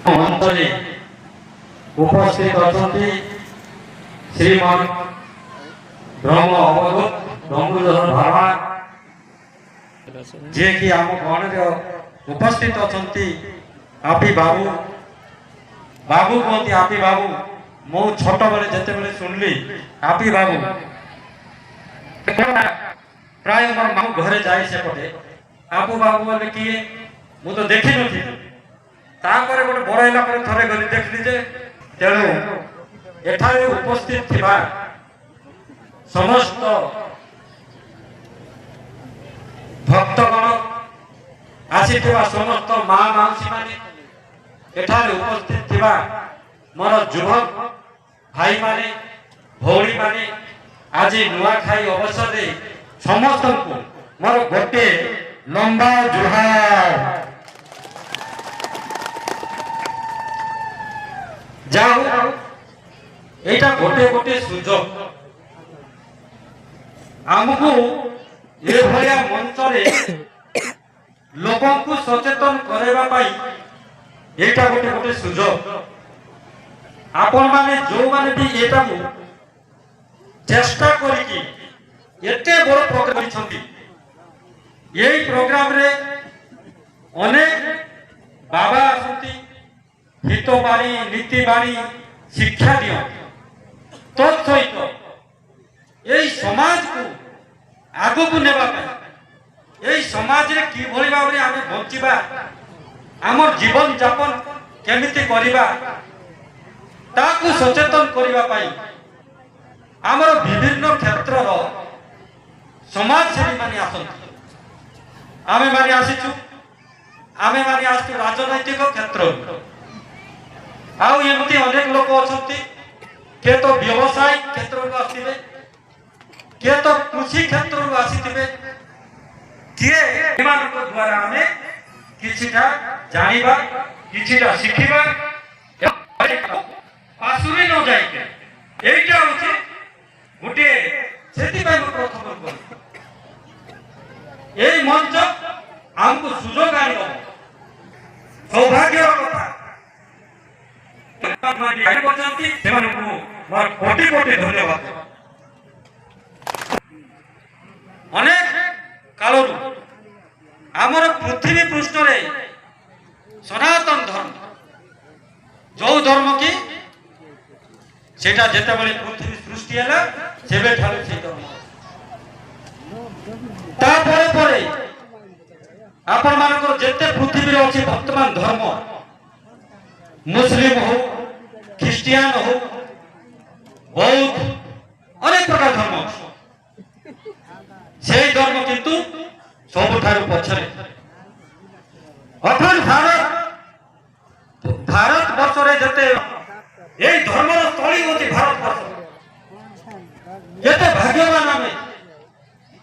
ମଞ୍ଚରେ ଉପସ୍ଥିତ ଅଛନ୍ତି ଶ୍ରୀମାନ ବ୍ରହ୍ମ ଅବଧୂତ ଗଙ୍ଗୁଧର ଭାବା, ଯିଏକି ଆମ ଗଣରେ ଉପସ୍ଥିତ ଅଛନ୍ତି। ଆପି ବାବୁ ବାବୁ କୁହନ୍ତି, ଆପି ବାବୁ। ମୁଁ ଛୋଟବେଳେ ଯେତେବେଳେ ଶୁଣିଲି ଆପି ବାବୁ, ପ୍ରାୟ ମୋର ମାମୁଁ ଘରେ ଯାଏ ସେପଟେ, ଆପୁ ବାବୁ ବୋଲେ କିଏ ମୁଁ ତ ଦେଖିନଥିଲି। ତାପରେ ଗୋଟେ ବଡ଼ ହେଲା ପରେ ଥରେ ଗଲି, ଦେଖିଲି ଯେ ତେଣୁ ଏଠାରେ ଉପସ୍ଥିତ ଥିବା ସମସ୍ତ ଭକ୍ତଗଣ, ଆସିଥିବା ସମସ୍ତ ମା ମାଉସୀ ମାନେ, ଏଠାରେ ଉପସ୍ଥିତ ଥିବା ମୋର ଯୁବକ ଭାଇମାନେ ଭଉଣୀମାନେ, ଆଜି ନୂଆଖାଇ ଅବସରରେ ସମସ୍ତଙ୍କୁ ମୋର ଗୋଟିଏ ଲମ୍ବା ଜୁହାର। ଯାଉ এইটা গোটে গোটে সুযোগ ଆମକୁ ଏଭଳିଆ ମଞ୍ଚରେ ଲୋକଙ୍କୁ ସଚେତନ କରାଇବା ପାଇଁ ଏଇଟା ଗୋଟେ ଗୋଟେ ସୁଯୋଗ। ଆପଣମାନେ ଯୋଉମାନେ ବି ଏଇଟାକୁ ଚେଷ୍ଟା କରିକି ଏତେ ବଡ଼ ପ୍ରୋଗ୍ରାମ କରିଛନ୍ତି, এই ପ୍ରୋଗ୍ରାମରେ ଅନେକ ବାବା ଆସନ୍ତି, ହିତବାଣୀ ନୀତିବାଣୀ ଶିକ୍ଷା ଦିଅନ୍ତି। ତତ୍ସହିତ এই ସମାଜକୁ ଆଗକୁ ନେବା ପାଇଁ, এই ସମାଜରେ କିଭଳି ଭାବରେ ଆମେ ବଞ୍ଚିବା, ଆମର ଜୀବନ ଯାପନ କେମିତି କରିବା, ତାକୁ ସଚେତନ କରିବା ପାଇଁ ଆମର ବିଭିନ୍ନ କ୍ଷେତ୍ରର ସମାଜସେବୀ ମାନେ ଆସନ୍ତି। ଆମେମାନେ ଆସିଛୁ, ଆମେମାନେ ଆସିଛୁ ରାଜନୈତିକ କ୍ଷେତ୍ରରୁ, ଆଉ ଏମିତି ଅନେକ ଲୋକ ଅଛନ୍ତି, କିଏ ତ ବ୍ୟବସାୟ କ୍ଷେତ୍ରରୁ ଆସିଥିବେ, କିଏ ତ କୃଷି କ୍ଷେତ୍ରରୁ ଆସିଥିବେ, କିଏ ଏମାନଙ୍କ ଦ୍ୱାରା ଆମେ କିଛିଟା ଜାଣିବା, କିଛିଟା ଶିଖିବା, ପାଶୁରି ନ ଯାଇକି এইটা হচ্ছে গোটে। ସେଥିପାଇଁ ମୁଁ ପ୍ରଥମ କଲି এই ମଞ୍ଚ ଆମକୁ ସୁଯୋଗ ଆଣିବ, ସୌଭାଗ୍ୟର କଥା। ସେମାନଙ୍କୁ ମୋର କୋଟି କୋଟି ଧନ୍ୟବାଦ। ଅନେକ କାଳରୁ ଆମର ପୃଥିବୀ ପୃଷ୍ଠରେ ସନାତନ ଧର୍ମ, ଯୋଉ ଧର୍ମ କି সেটা যেତେବେଳେ পৃথিবী সৃষ্টি ହେଲା সেবেঠাରୁ সেই ধর্ম। তারপরে পরে ଆପଣମାନଙ୍କର ଯେତେ ପୃଥିବୀରେ ଅଛି ବର୍ତ୍ତମାନ ଧର୍ମ, ମୁସଲିମ ହଉ, ଖ୍ରୀଷ୍ଟିଆନ ହଉ, ବୌଦ୍ଧ, ଅନେକ ପ୍ରକାର ଧର୍ମ ଅଛି। সেই ধর্ম কিন্তু ସବୁଠାରୁ ପଛରେ। ଅର୍ଥାৎ ଭାରତ ବର୍ଷରେ ଯେତେ এই ধর্মের স্থলী হচ্ছে ভারতবর্ষ। যেতে ভাগ্যবান আমি,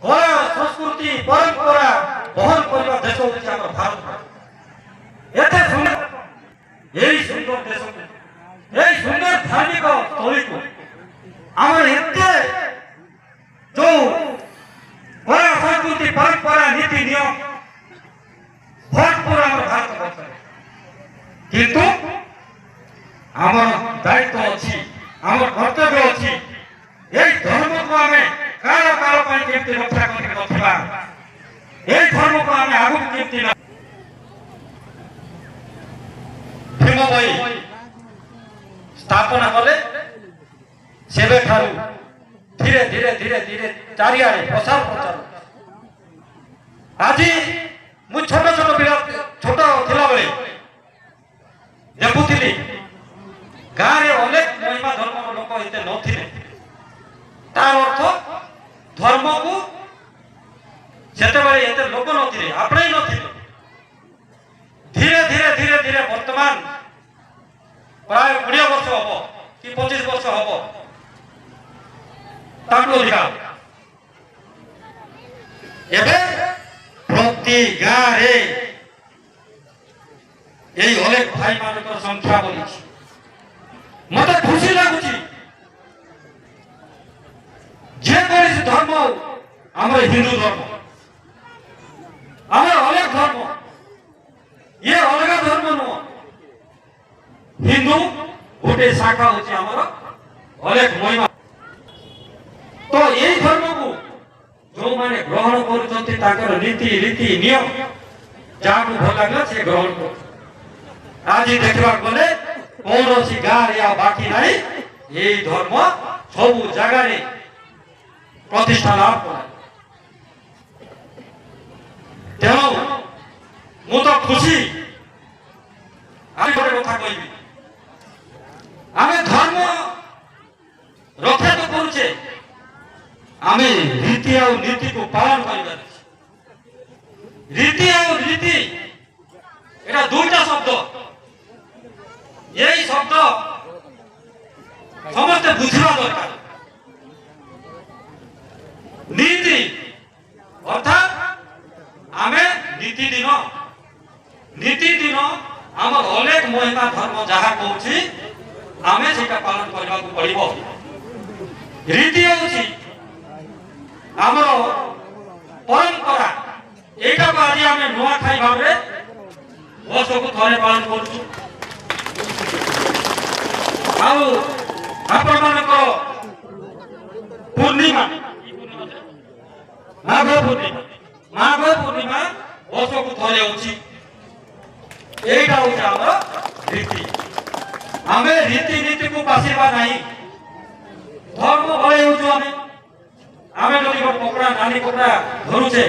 কলা সংস্কৃতি পরম্পরা বহন করা দেশ হচ্ছে আমার ভারতবর্ষ। এতে সুন্দর এই সুন্দর দেশ, এই সুন্দর ধার্মিক স্থলীকে আমার এতে যে কলা সংস্কৃতি পরম্পরা নীতি নিয়ম ভরপুর আমার ভারতবর্ষ। কিন্তু আমার দায়িত্ব ଅଛି, আমার কর্তব্য ଅଛି, এই ধর্মକୁ ଆମେ କାଳ କାଳ ପାଇଁ କେମିତି ରକ୍ଷା କରିକି ରଖିବା, এই ଧର୍ମକୁ ଆମେ ଆଗକୁ କେମିତି ଭୀମ ଭୋଇ ସ୍ଥାପନା କଲେ, ସେବେଠାରୁ ଧୀରେ ଧୀରେ ଧୀରେ ଧୀରେ ଚାରିଆଡ଼େ ପ୍ରସାର ପ୍ରଚାର। ଆଜି ମୁଁ ଛୋଟ ଥିଲାବେଳେ ଦେଖୁଥିଲି ଗାଁରେ ଅନେକ ମହିମା ଧର୍ମର ଲୋକ ଏତେ ନଥିଲେ। ତାର ଅର୍ଥ ଧର୍ମକୁ ସେତେବେଳେ ଏତେ ଲୋକ ନଥିଲେ, ଆପଣେଇ ନଥିଲେ। ଧୀରେ ଧୀରେ ଧୀରେ ଧୀରେ ବର୍ତ୍ତମାନ ପ୍ରାୟ 20 ବର୍ଷ ହବ କି 25 ବର୍ଷ ହବ ତାଙ୍କୁ ଅଧିକାର। ଏବେ ପ୍ରତି ଗାଁରେ এই অনেক ভাইମାନଙ୍କର ସଂଖ୍ୟା ବଢ଼ିଛି। মতো খুশি লাগুଛି। যেকୌଣସି ଧର୍ମ, ଆମର ହିନ୍ଦୁ ଧର୍ମ, ଆମର ଅନେକ ଧର୍ମ, ଇଏ ଅଲଗା ଧର୍ମ ନୁହଁ। हिंदू गोटे शाखा होची हमर अनेक महिमा तो एई धर्म को जो माने ग्रहण करूछंती ताकर नीति रीति नियम जाको भल लागला से ग्रहण कर आज देखबा गले कौनसी गाँ या बाकी नहीं यही धर्म सब जगह प्रतिष्ठा लाभ कर तेणु मु तो खुशी गोटे कथा कह आम धर्म रक्षा तो करुचे आम रीति और नीति को पालन कर रीति और नीति एटा दुईटा शब्द यही शब्द समस्त बुझा दरकार नीति अर्थात आम नीति दिन आम अनेक महिमा धर्म जहाँ कौच आम से पालन करने को पड़ो रीति हूँ आमर परंपरा यहाँ को आज आम नुआखाई भाव में वर्ष को थे पालन करूँ आपण पूर्णिमा माघ पूर्णिमा वर्ष को थे यहाँ हूँ आम रीति आम रीति नीति को बासिबा नहीं धर्म भले हूँ आम जब कपड़ा नानी कपड़ा धरुचे